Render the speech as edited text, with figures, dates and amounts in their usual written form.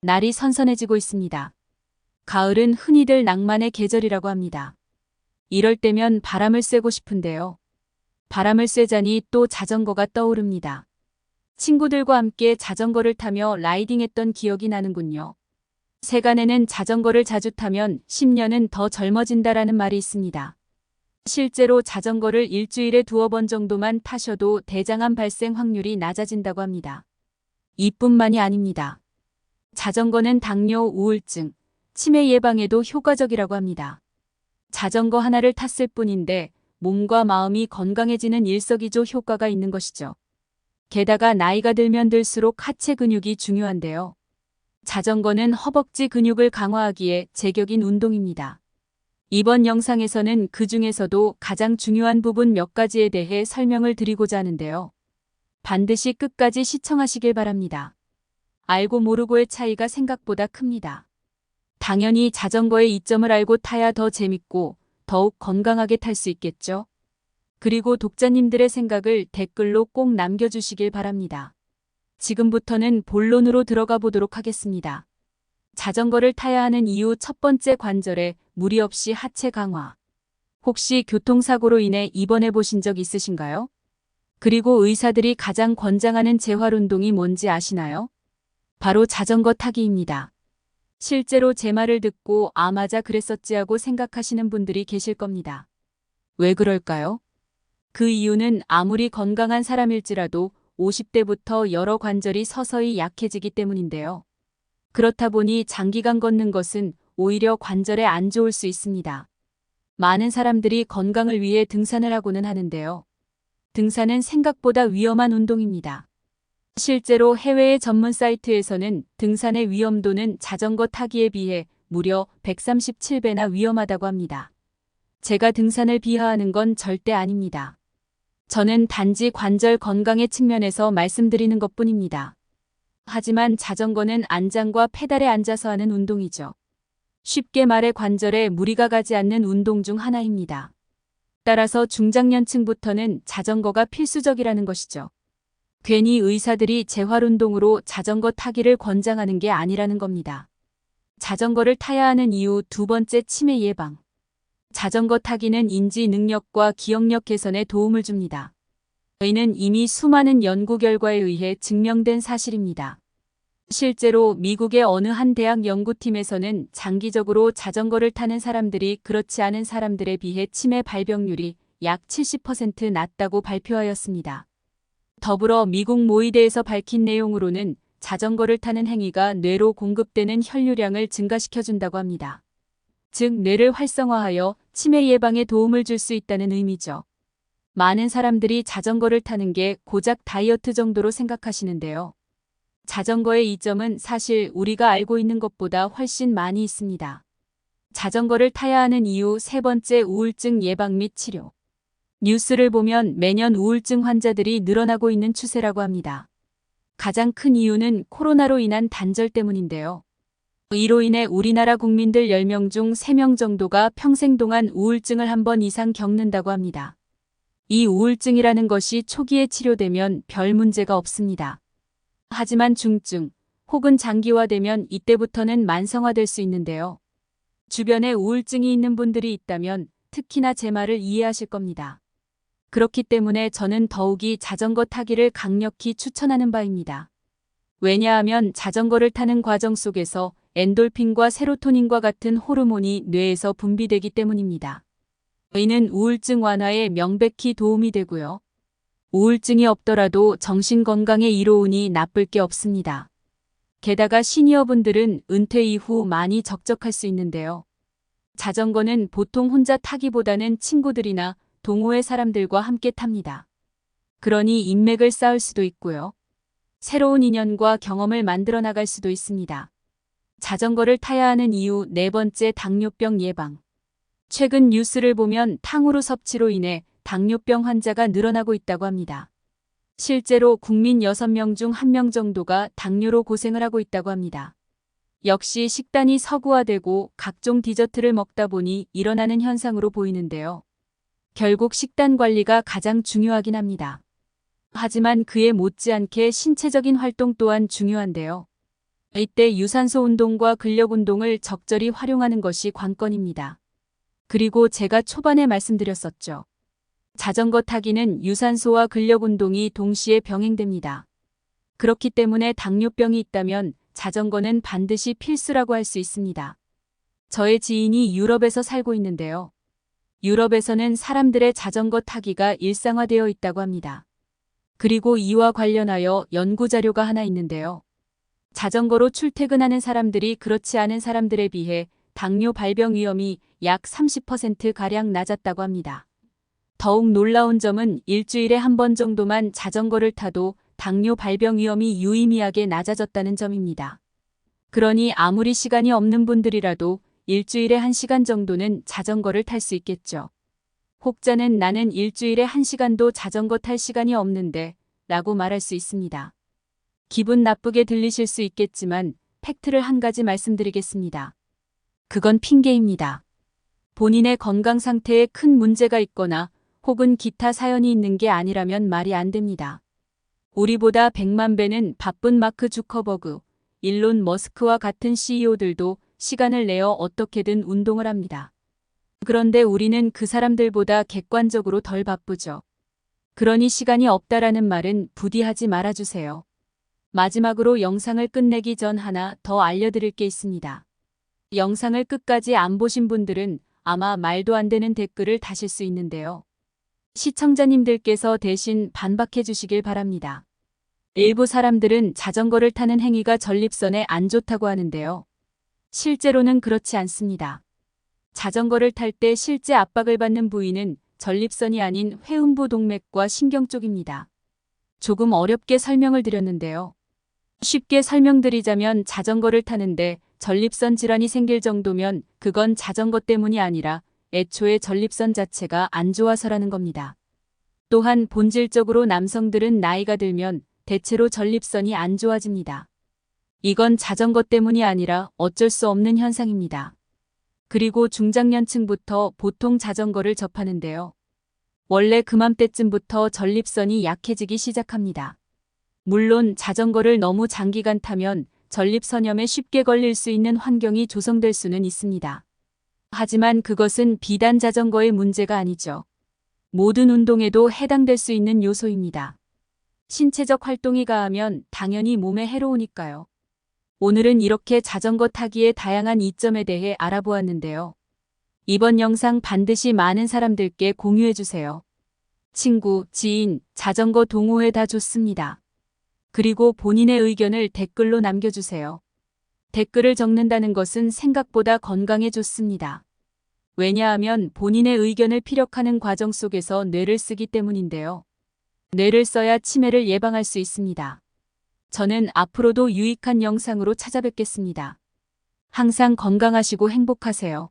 날이 선선해지고 있습니다. 가을은 흔히들 낭만의 계절이라고 합니다. 이럴 때면 바람을 쐬고 싶은데요. 바람을 쐬자니 또 자전거가 떠오릅니다. 친구들과 함께 자전거를 타며 라이딩했던 기억이 나는군요. 세간에는 자전거를 자주 타면 10년은 더 젊어진다라는 말이 있습니다. 실제로 자전거를 일주일에 2번 정도만 타셔도 대장암 발생 확률이 낮아진다고 합니다. 이뿐만이 아닙니다. 자전거는 당뇨, 우울증, 치매 예방에도 효과적이라고 합니다. 자전거 하나를 탔을 뿐인데 몸과 마음이 건강해지는 일석이조 효과가 있는 것이죠. 게다가 나이가 들면 들수록 하체 근육이 중요한데요. 자전거는 허벅지 근육을 강화하기에 제격인 운동입니다. 이번 영상에서는 그 중에서도 가장 중요한 부분 몇 가지에 대해 설명을 드리고자 하는데요. 반드시 끝까지 시청하시길 바랍니다. 알고 모르고의 차이가 생각보다 큽니다. 당연히 자전거의 이점을 알고 타야 더 재밌고 더욱 건강하게 탈 수 있겠죠? 그리고 독자님들의 생각을 댓글로 꼭 남겨주시길 바랍니다. 지금부터는 본론으로 들어가 보도록 하겠습니다. 자전거를 타야 하는 이유 첫 번째 관절에 무리 없이 하체 강화. 혹시 교통사고로 인해 입원해 보신 적 있으신가요? 그리고 의사들이 가장 권장하는 재활 운동이 뭔지 아시나요? 바로 자전거 타기입니다. 실제로 제 말을 듣고 아 맞아 그랬었지 하고 생각하시는 분들이 계실 겁니다. 왜 그럴까요? 그 이유는 아무리 건강한 사람일지라도 50대부터 여러 관절이 서서히 약해지기 때문인데요. 그렇다 보니 장기간 걷는 것은 오히려 관절에 안 좋을 수 있습니다. 많은 사람들이 건강을 위해 등산을 하고는 하는데요. 등산은 생각보다 위험한 운동입니다. 실제로 해외의 전문 사이트에서는 등산의 위험도는 자전거 타기에 비해 무려 137배나 위험하다고 합니다. 제가 등산을 비하하는 건 절대 아닙니다. 저는 단지 관절 건강의 측면에서 말씀드리는 것뿐입니다. 하지만 자전거는 안장과 페달에 앉아서 하는 운동이죠. 쉽게 말해 관절에 무리가 가지 않는 운동 중 하나입니다. 따라서 중장년층부터는 자전거가 필수적이라는 것이죠. 괜히 의사들이 재활운동으로 자전거 타기를 권장하는 게 아니라는 겁니다. 자전거를 타야 하는 이유 두 번째 치매 예방. 자전거 타기는 인지 능력과 기억력 개선에 도움을 줍니다. 이는 이미 수많은 연구 결과에 의해 증명된 사실입니다. 실제로 미국의 어느 한 대학 연구팀에서는 장기적으로 자전거를 타는 사람들이 그렇지 않은 사람들에 비해 치매 발병률이 약 70% 낮다고 발표하였습니다. 더불어 미국 모의대에서 밝힌 내용으로는 자전거를 타는 행위가 뇌로 공급되는 혈류량을 증가시켜준다고 합니다. 즉 뇌를 활성화하여 치매 예방에 도움을 줄 수 있다는 의미죠. 많은 사람들이 자전거를 타는 게 고작 다이어트 정도로 생각하시는데요. 자전거의 이점은 사실 우리가 알고 있는 것보다 훨씬 많이 있습니다. 자전거를 타야 하는 이유 세 번째 우울증 예방 및 치료. 뉴스를 보면 매년 우울증 환자들이 늘어나고 있는 추세라고 합니다. 가장 큰 이유는 코로나로 인한 단절 때문인데요. 이로 인해 우리나라 국민들 10명 중 3명 정도가 평생 동안 우울증을 한 번 이상 겪는다고 합니다. 이 우울증이라는 것이 초기에 치료되면 별 문제가 없습니다. 하지만 중증 혹은 장기화되면 이때부터는 만성화될 수 있는데요. 주변에 우울증이 있는 분들이 있다면 특히나 제 말을 이해하실 겁니다. 그렇기 때문에 저는 더욱이 자전거 타기를 강력히 추천하는 바입니다. 왜냐하면 자전거를 타는 과정 속에서 엔돌핀과 세로토닌과 같은 호르몬이 뇌에서 분비되기 때문입니다. 이는 우울증 완화에 명백히 도움이 되고요. 우울증이 없더라도 정신건강에 이로우니 나쁠 게 없습니다. 게다가 시니어분들은 은퇴 이후 많이 적적할 수 있는데요. 자전거는 보통 혼자 타기보다는 친구들이나 동호회 사람들과 함께 탑니다. 그러니 인맥을 쌓을 수도 있고요. 새로운 인연과 경험을 만들어 나갈 수도 있습니다. 자전거를 타야 하는 이유 네 번째 당뇨병 예방. 최근 뉴스를 보면 탕후루 섭취로 인해 당뇨병 환자가 늘어나고 있다고 합니다. 실제로 국민 6명 중 1명 정도가 당뇨로 고생을 하고 있다고 합니다. 역시 식단이 서구화되고 각종 디저트를 먹다 보니 일어나는 현상으로 보이는데요. 결국 식단 관리가 가장 중요하긴 합니다. 하지만 그에 못지않게 신체적인 활동 또한 중요한데요. 이때 유산소 운동과 근력 운동을 적절히 활용하는 것이 관건입니다. 그리고 제가 초반에 말씀드렸었죠. 자전거 타기는 유산소와 근력 운동이 동시에 병행됩니다. 그렇기 때문에 당뇨병이 있다면 자전거는 반드시 필수라고 할 수 있습니다. 저의 지인이 유럽에서 살고 있는데요. 유럽에서는 사람들의 자전거 타기가 일상화되어 있다고 합니다. 그리고 이와 관련하여 연구 자료가 하나 있는데요. 자전거로 출퇴근하는 사람들이 그렇지 않은 사람들에 비해 당뇨 발병 위험이 약 30%가량 낮았다고 합니다. 더욱 놀라운 점은 일주일에 한 번 정도만 자전거를 타도 당뇨 발병 위험이 유의미하게 낮아졌다는 점입니다. 그러니 아무리 시간이 없는 분들이라도 일주일에 1시간 정도는 자전거를 탈 수 있겠죠. 혹자는 나는 일주일에 1시간도 자전거 탈 시간이 없는데 라고 말할 수 있습니다. 기분 나쁘게 들리실 수 있겠지만 팩트를 한 가지 말씀드리겠습니다. 그건 핑계입니다. 본인의 건강 상태에 큰 문제가 있거나 혹은 기타 사연이 있는 게 아니라면 말이 안 됩니다. 우리보다 100만 배는 바쁜 마크 주커버그, 일론 머스크와 같은 CEO들도 시간을 내어 어떻게든 운동을 합니다. 그런데 우리는 그 사람들보다 객관적으로 덜 바쁘죠. 그러니 시간이 없다라는 말은 부디 하지 말아주세요. 마지막으로 영상을 끝내기 전 하나 더 알려드릴 게 있습니다. 영상을 끝까지 안 보신 분들은 아마 말도 안 되는 댓글을 다실 수 있는데요. 시청자님들께서 대신 반박해 주시길 바랍니다. 일부 사람들은 자전거를 타는 행위가 전립선에 안 좋다고 하는데요. 실제로는 그렇지 않습니다. 자전거를 탈 때 실제 압박을 받는 부위는 전립선이 아닌 회음부 동맥과 신경 쪽입니다. 조금 어렵게 설명을 드렸는데요. 쉽게 설명드리자면 자전거를 타는데 전립선 질환이 생길 정도면 그건 자전거 때문이 아니라 애초에 전립선 자체가 안 좋아서라는 겁니다. 또한 본질적으로 남성들은 나이가 들면 대체로 전립선이 안 좋아집니다. 이건 자전거 때문이 아니라 어쩔 수 없는 현상입니다. 그리고 중장년층부터 보통 자전거를 접하는데요. 원래 그맘때쯤부터 전립선이 약해지기 시작합니다. 물론 자전거를 너무 장기간 타면 전립선염에 쉽게 걸릴 수 있는 환경이 조성될 수는 있습니다. 하지만 그것은 비단 자전거의 문제가 아니죠. 모든 운동에도 해당될 수 있는 요소입니다. 신체적 활동이 가하면 당연히 몸에 해로우니까요. 오늘은 이렇게 자전거 타기의 다양한 이점에 대해 알아보았는데요. 이번 영상 반드시 많은 사람들께 공유해주세요. 친구, 지인, 자전거 동호회 다 좋습니다. 그리고 본인의 의견을 댓글로 남겨주세요. 댓글을 적는다는 것은 생각보다 건강에 좋습니다. 왜냐하면 본인의 의견을 피력하는 과정 속에서 뇌를 쓰기 때문인데요. 뇌를 써야 치매를 예방할 수 있습니다. 저는 앞으로도 유익한 영상으로 찾아뵙겠습니다. 항상 건강하시고 행복하세요.